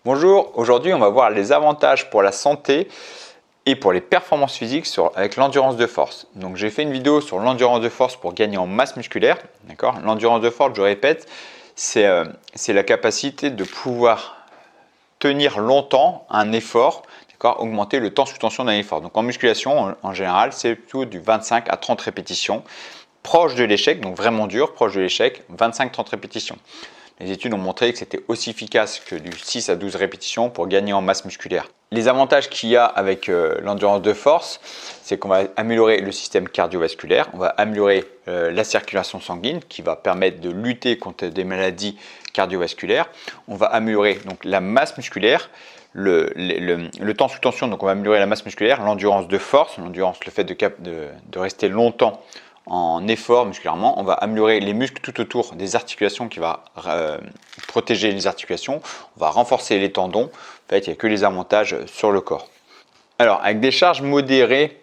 Bonjour, aujourd'hui on va voir les avantages pour la santé et pour les performances physiques avec l'endurance de force. Donc j'ai fait une vidéo sur l'endurance de force pour gagner en masse musculaire. L'endurance de force, je répète, c'est la capacité de pouvoir tenir longtemps un effort, augmenter le temps sous tension d'un effort. Donc en musculation, en général, c'est plutôt du 25 à 30 répétitions, proche de l'échec, donc vraiment dur, proche de l'échec, 25-30 répétitions. Les études ont montré que c'était aussi efficace que du 6 à 12 répétitions pour gagner en masse musculaire. Les avantages qu'il y a avec l'endurance de force, c'est qu'on va améliorer le système cardiovasculaire, on va améliorer la circulation sanguine qui va permettre de lutter contre des maladies cardiovasculaires. On va améliorer donc la masse musculaire, le temps sous tension, donc on va améliorer la masse musculaire, l'endurance de force, le fait de rester longtemps en effort musculairement, on va améliorer les muscles tout autour des articulations qui va protéger les articulations, on va renforcer les tendons. En fait, il n'y a que les avantages sur le corps. Alors, avec des charges modérées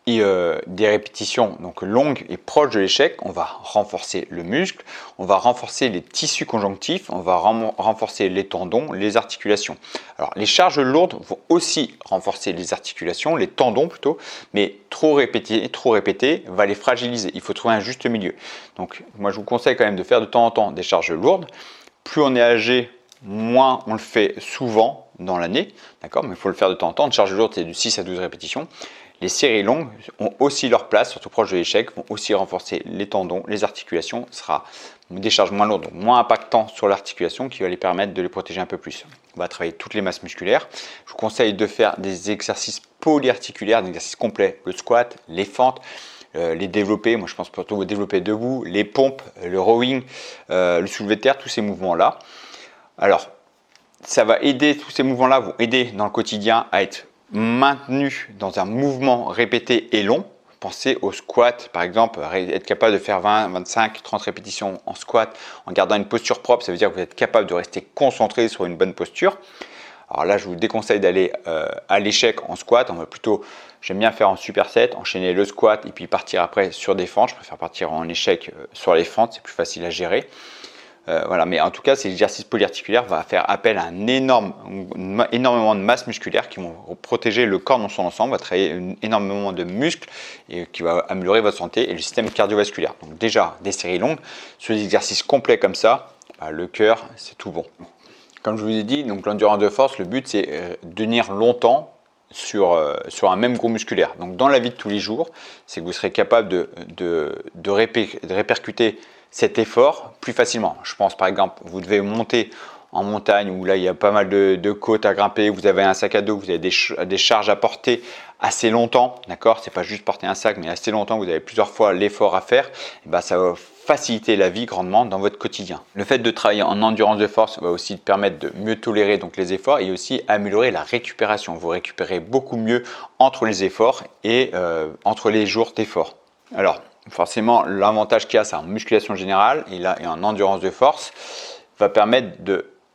et des répétitions donc longues et proches de l'échec, on va renforcer le muscle, on va renforcer les tissus conjonctifs, on va renforcer les tendons, les articulations. Alors les charges lourdes vont aussi renforcer les articulations, les tendons plutôt, mais trop répéter va les fragiliser. Il faut trouver un juste milieu. Donc moi je vous conseille quand même de faire de temps en temps des charges lourdes. Plus on est âgé, moins on le fait souvent dans l'année, d'accord, mais il faut le faire de temps en temps. Une charge lourde, c'est de 6 à 12 répétitions. Les séries longues ont aussi leur place, surtout proche de l'échec, vont aussi renforcer les tendons, les articulations. Ce sera des charges moins lourdes, donc moins impactantes sur l'articulation qui va les permettre de les protéger un peu plus. On va travailler toutes les masses musculaires. Je vous conseille de faire des exercices polyarticulaires, des exercices complets, le squat, les fentes, les développés, moi je pense plutôt aux développés debout, les pompes, le rowing, le soulevé de terre, tous ces mouvements-là. Alors, ça va aider, tous ces mouvements-là vont aider dans le quotidien à être maintenu dans un mouvement répété et long. Pensez au squat, par exemple, être capable de faire 20, 25, 30 répétitions en squat en gardant une posture propre, ça veut dire que vous êtes capable de rester concentré sur une bonne posture. Alors là, je vous déconseille d'aller à l'échec en squat. J'aime bien faire en superset, enchaîner le squat et puis partir après sur des fentes. Je préfère partir en échec sur les fentes, c'est plus facile à gérer. Voilà, mais en tout cas, ces exercices polyarticulaires vont faire appel à énormément de masse musculaire qui vont protéger le corps dans son ensemble, va travailler énormément de muscles et qui va améliorer votre santé et le système cardiovasculaire. Donc déjà, des séries longues, sur des exercices complets comme ça, le cœur, c'est tout bon. Comme je vous ai dit, donc l'endurance de force, le but c'est de tenir longtemps sur un même groupe musculaire. Donc dans la vie de tous les jours, c'est que vous serez capable de répercuter cet effort plus facilement. Je pense par exemple, vous devez monter en montagne où là il y a pas mal de côtes à grimper, vous avez un sac à dos, vous avez des charges à porter assez longtemps, d'accord? C'est pas juste porter un sac, mais assez longtemps, vous avez plusieurs fois l'effort à faire, et ben ça va faciliter la vie grandement dans votre quotidien. Le fait de travailler en endurance de force va aussi permettre de mieux tolérer donc les efforts et aussi améliorer la récupération. Vous récupérez beaucoup mieux entre les efforts et entre les jours d'effort. Alors, forcément, l'avantage qu'il y a, c'est en musculation générale et en endurance de force, va permettre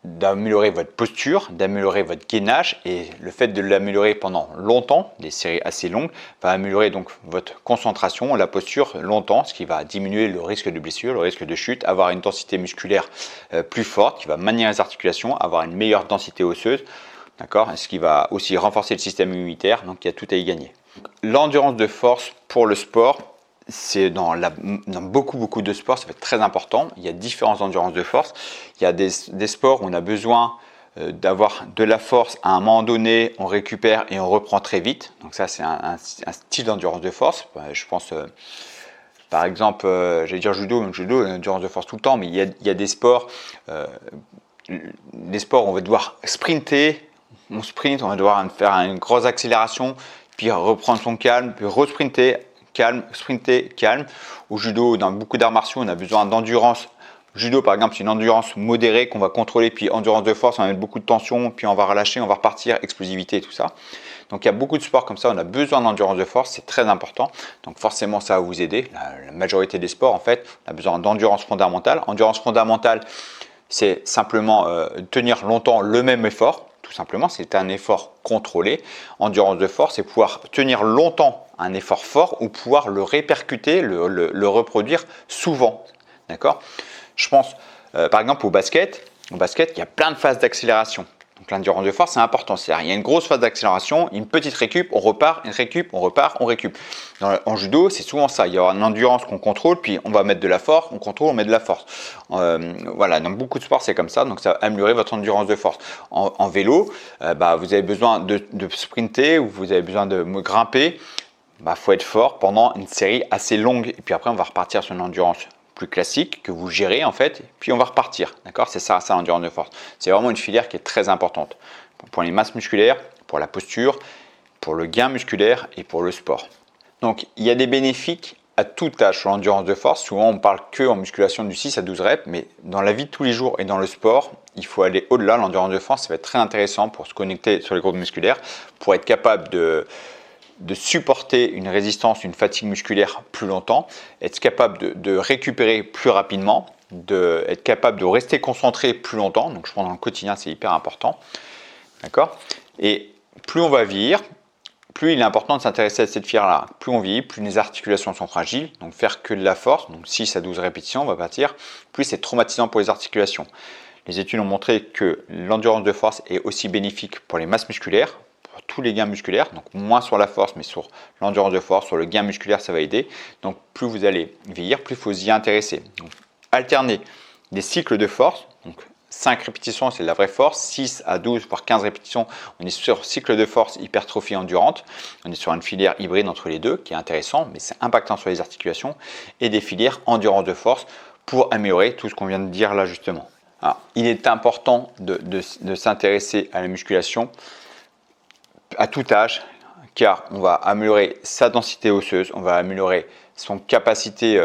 d'améliorer votre posture, d'améliorer votre gainage et le fait de l'améliorer pendant longtemps, des séries assez longues, va améliorer donc votre concentration, la posture longtemps, ce qui va diminuer le risque de blessure, le risque de chute, avoir une densité musculaire plus forte, qui va maintenir les articulations, avoir une meilleure densité osseuse, d'accord, ce qui va aussi renforcer le système immunitaire, donc il y a tout à y gagner. L'endurance de force pour le sport, c'est dans beaucoup de sports, ça va être très important. Il y a différentes endurances de force. Il y a des sports où on a besoin d'avoir de la force à un moment donné, on récupère et on reprend très vite. Donc ça, c'est un style d'endurance de force. Je pense, par exemple, j'allais dire judo, même judo, endurance de force tout le temps, mais il y a des sports où on va devoir sprinter, on sprint, on va devoir faire une grosse accélération, puis reprendre son calme, puis resprinter, calme, sprinter, calme. Au judo, dans beaucoup d'arts martiaux, on a besoin d'endurance. Judo, par exemple, c'est une endurance modérée qu'on va contrôler, puis endurance de force, on va mettre beaucoup de tension, puis on va relâcher, on va repartir, explosivité, tout ça. Donc il y a beaucoup de sports comme ça, on a besoin d'endurance de force, c'est très important. Donc forcément, ça va vous aider. La majorité des sports, en fait, on a besoin d'endurance fondamentale. Endurance fondamentale, c'est simplement tenir longtemps le même effort. Tout simplement, c'est un effort contrôlé. Endurance de force, c'est pouvoir tenir longtemps un effort fort ou pouvoir le répercuter, le reproduire souvent. D'accord ? Je pense par exemple au basket. Au basket, il y a plein de phases d'accélération. Donc l'endurance de force, c'est important. C'est-à-dire, il y a une grosse phase d'accélération, une petite récup, on repart, une récup, on repart, on récup. En judo, c'est souvent ça. Il y aura une endurance qu'on contrôle, puis on va mettre de la force, on contrôle, on met de la force. Voilà, dans beaucoup de sports, c'est comme ça. Donc ça va améliorer votre endurance de force. En vélo, vous avez besoin de sprinter ou vous avez besoin de grimper. Faut être fort pendant une série assez longue. Et puis après, on va repartir sur une endurance plus classique que vous gérez en fait, puis on va repartir, d'accord? C'est ça l'endurance de force. C'est vraiment une filière qui est très importante pour les masses musculaires, pour la posture, pour le gain musculaire et pour le sport. Donc il y a des bénéfices à tout âge sur l'endurance de force. Souvent on parle que en musculation du 6 à 12 reps, mais dans la vie de tous les jours et dans le sport, il faut aller au-delà. L'endurance de force, ça va être très intéressant pour se connecter sur les groupes musculaires, pour être capable de supporter une résistance, une fatigue musculaire plus longtemps, être capable de récupérer plus rapidement, être capable de rester concentré plus longtemps. Donc je pense dans le quotidien, c'est hyper important. D'accord? Et plus on va vieillir, plus il est important de s'intéresser à cette filière-là. Plus on vieillit, plus les articulations sont fragiles. Donc faire que de la force, donc 6 à 12 répétitions, on va partir, plus c'est traumatisant pour les articulations. Les études ont montré que l'endurance de force est aussi bénéfique pour les masses musculaires, tous les gains musculaires, donc moins sur la force, mais sur l'endurance de force, sur le gain musculaire, ça va aider. Donc plus vous allez vieillir, plus il faut s'y intéresser. Donc, alterner des cycles de force, donc 5 répétitions, c'est de la vraie force, 6 à 12, voire 15 répétitions, on est sur cycle de force hypertrophie endurante, on est sur une filière hybride entre les deux, qui est intéressant, mais c'est impactant sur les articulations, et des filières endurance de force pour améliorer tout ce qu'on vient de dire là justement. Alors, il est important de s'intéresser à la musculation à tout âge, car on va améliorer sa densité osseuse, on va améliorer son capacité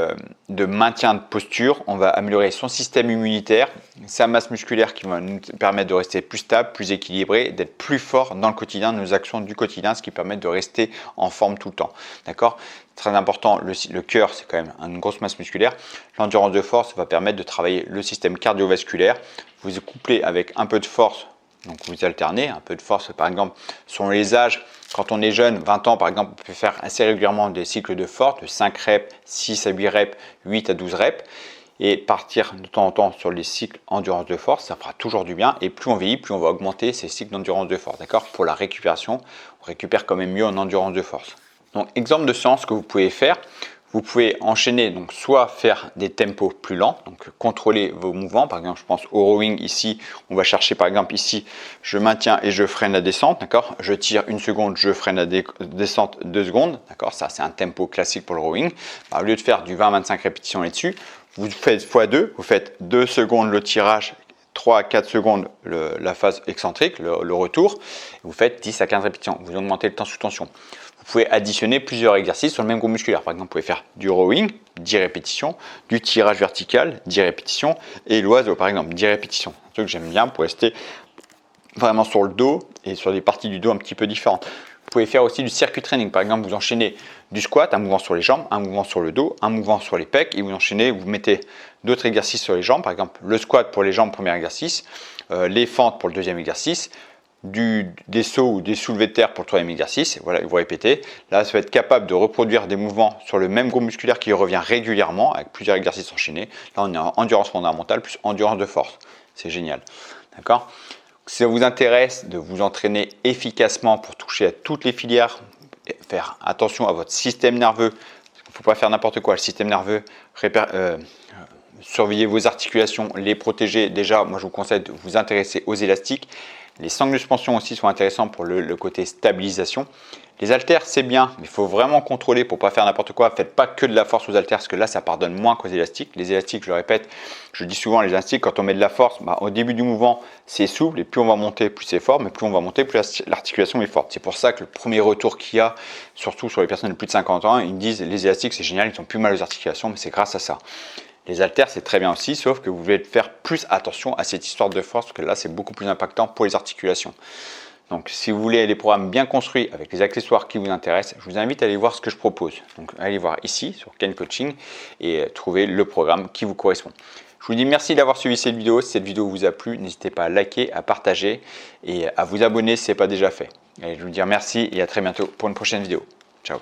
de maintien de posture, on va améliorer son système immunitaire, sa masse musculaire qui va nous permettre de rester plus stable, plus équilibré, d'être plus fort dans le quotidien, dans nos actions du quotidien, ce qui permet de rester en forme tout le temps. D'accord ? Très important, le cœur, c'est quand même une grosse masse musculaire. L'endurance de force va permettre de travailler le système cardiovasculaire. Vous couplez avec un peu de force. Donc vous alternez un peu de force, par exemple, selon les âges. Quand on est jeune, 20 ans par exemple, on peut faire assez régulièrement des cycles de force, de 5 reps, 6 à 8 reps, 8 à 12 reps. Et partir de temps en temps sur les cycles endurance de force, ça fera toujours du bien. Et plus on vieillit, plus on va augmenter ces cycles d'endurance de force. D'accord ? Pour la récupération, on récupère quand même mieux en endurance de force. Donc exemple de séance que vous pouvez faire. Vous pouvez enchaîner, donc soit faire des tempos plus lents, donc contrôler vos mouvements. Par exemple, je pense au rowing ici, on va chercher par exemple ici, je maintiens et je freine la descente, d'accord ? Je tire 1 seconde, je freine la descente 2 secondes, d'accord ? Ça, c'est un tempo classique pour le rowing. Au lieu de faire du 20-25 répétitions là-dessus, vous faites x2, vous faites 2 secondes le tirage, 3 à 4 secondes la phase excentrique, le retour, vous faites 10 à 15 répétitions, vous augmentez le temps sous tension. Vous pouvez additionner plusieurs exercices sur le même groupe musculaire. Par exemple, vous pouvez faire du rowing, 10 répétitions, du tirage vertical, 10 répétitions, et l'oiseau, par exemple, 10 répétitions. Un truc que j'aime bien pour rester vraiment sur le dos et sur des parties du dos un petit peu différentes. Vous pouvez faire aussi du circuit training. Par exemple, vous enchaînez du squat, un mouvement sur les jambes, un mouvement sur le dos, un mouvement sur les pecs, et vous enchaînez, vous mettez d'autres exercices sur les jambes. Par exemple, le squat pour les jambes, premier exercice, les fentes pour le deuxième exercice, des sauts ou des soulevés de terre pour le troisième exercice. Voilà, vous répétez. Là, ça va être capable de reproduire des mouvements sur le même groupe musculaire qui revient régulièrement avec plusieurs exercices enchaînés. Là, on est en endurance fondamentale plus endurance de force. C'est génial. D'accord ? Si ça vous intéresse de vous entraîner efficacement pour toucher à toutes les filières, faire attention à votre système nerveux. Il ne faut pas faire n'importe quoi. Le système nerveux, surveiller vos articulations, les protéger. Déjà, moi, je vous conseille de vous intéresser aux élastiques. Les sangles de suspension aussi sont intéressants pour le côté stabilisation. Les haltères, c'est bien, mais il faut vraiment contrôler pour ne pas faire n'importe quoi. Faites pas que de la force aux haltères, parce que là, ça pardonne moins qu'aux élastiques. Les élastiques, je le répète, je dis souvent, les élastiques, quand on met de la force, au début du mouvement, c'est souple, et plus on va monter, plus c'est fort, mais plus on va monter, plus l'articulation est forte. C'est pour ça que le premier retour qu'il y a, surtout sur les personnes de plus de 50 ans, ils me disent, les élastiques, c'est génial, ils ont plus mal aux articulations, mais c'est grâce à ça. Les haltères, c'est très bien aussi, sauf que vous devez faire plus attention à cette histoire de force, parce que là, c'est beaucoup plus impactant pour les articulations. Donc, si vous voulez des programmes bien construits avec les accessoires qui vous intéressent, je vous invite à aller voir ce que je propose. Donc, allez voir ici sur Ken Coaching et trouver le programme qui vous correspond. Je vous dis merci d'avoir suivi cette vidéo. Si cette vidéo vous a plu, n'hésitez pas à liker, à partager et à vous abonner si ce n'est pas déjà fait. Et je vous dis merci et à très bientôt pour une prochaine vidéo. Ciao.